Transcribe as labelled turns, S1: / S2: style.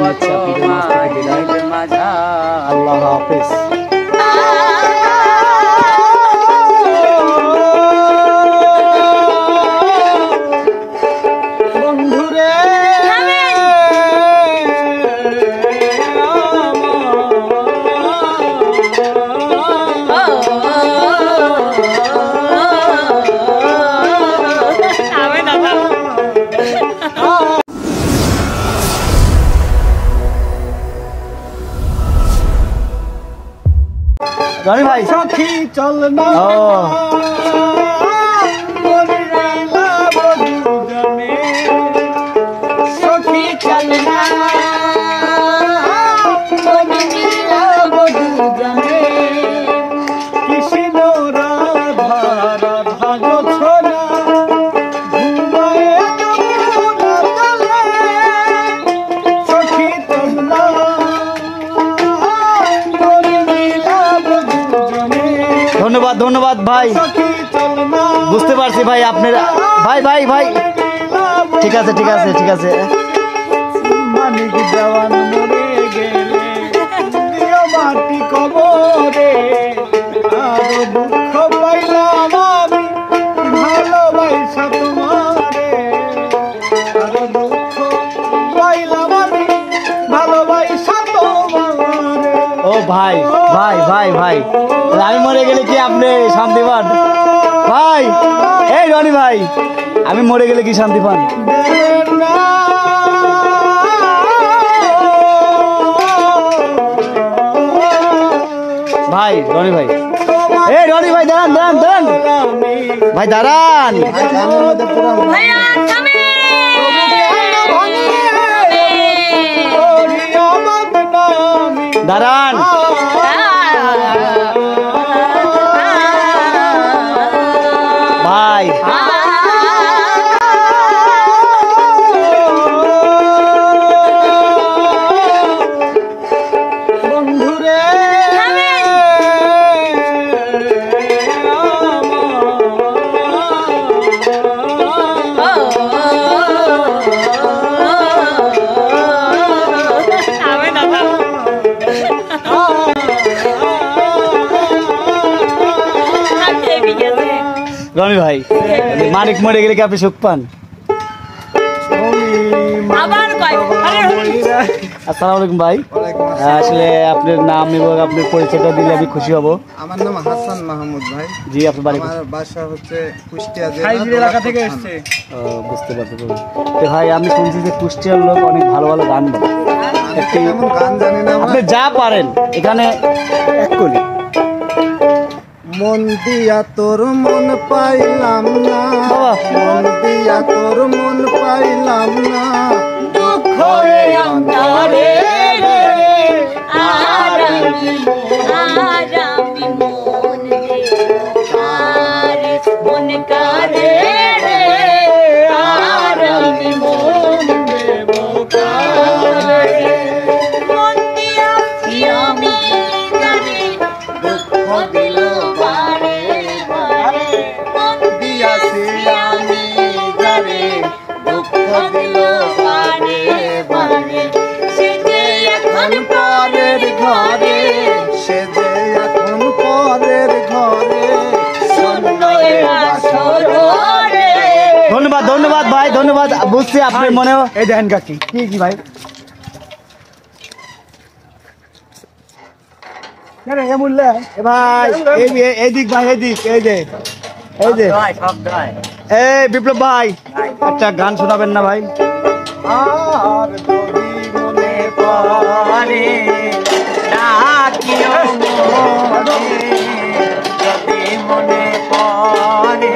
S1: নিচ্ছি আপনাদের মাঝ থেকে বিদায়। আল্লাহ হাফেজ। রনি ভাই
S2: সখী চল না সখী চল না কৃষ্ণ রাধা রাধা গোছনা সখী চল না
S1: ধন্যবাদ ধন্যবাদ ভাই, বুঝতে পারছি ভাই আপনার ভাই ভাই ভাই ঠিক আছে ঠিক আছে ঠিক আছে।
S2: মানিক দেওয়ান মরে গেলে দিও মাটি কবরে আর দুঃখ পাইলাম আমি ভালোবাসা তোমারে আর দুঃখ পাইলাম আমি ভালোবাসা তোমারে।
S1: ও ভাই ভাই ভাই ভাই আমি মরে গেলে কি আপনি শান্তি পান ভাই? এই রনি ভাই আমি মরে গেলে কি শান্তি পান? ভাই রনি ভাই, এই রনি ভাই দাঁড়ান দাঁড়ান দাঁড়ান ভাই দাঁড়ান দাঁড়ান ভাই
S2: বন্ধুরে
S1: রনি ভাই মানিক মরে গেলে কি আপনি সুখ পান? আসসালামু আলাইকুম ভাই, আসলে আপনার নাম এবং আপনার পরিচয়টা দিলে আমি খুশি হব।
S3: আমার নাম হাসান মাহমুদ ভাই।
S1: জি আপনার বাড়ি?
S3: আমার বাসা হচ্ছে কুষ্টিয়া
S2: এলাকা থেকে এসেছে।
S1: বুঝতে পারছি তো ভাই, আমি শুনছি যে কুষ্টিয়ার লোক অনেক ভালো ভালো গান বলে।
S3: গান জানি না
S1: আপনি যা পারেন এখানে এক করি।
S3: মন দিয়া তোর মন পাইলাম না, মন দিয়া তোর মন পাইলাম না, দুঃখ অন্তরে রে আর আমি মন কারে মন কারে রে আর আমি মন দেব কারে, মন দিয়া আমি জানি দুঃখ দিল বারে বারে, মন দিয়াছি আমি জানি দুঃখ দিল বারে বারে, সে যে এখন পরের ঘরে, সে যে এখন পরের ঘরে,
S1: ধন্যবাদ ধন্যবাদ ভাই ধন্যবাদ, বুঝছি আপনার মনেও।
S2: এই দেখেন কাকি
S1: কি কি ভাই ভাই এইদিক ভাই এইদিক এই যে এই বিপ্লব ভাই একটা গান শোনাবেন না ভাই?
S2: আর যদি মনে পড়ে ডাকিও মনে, যদি মনে পড়ে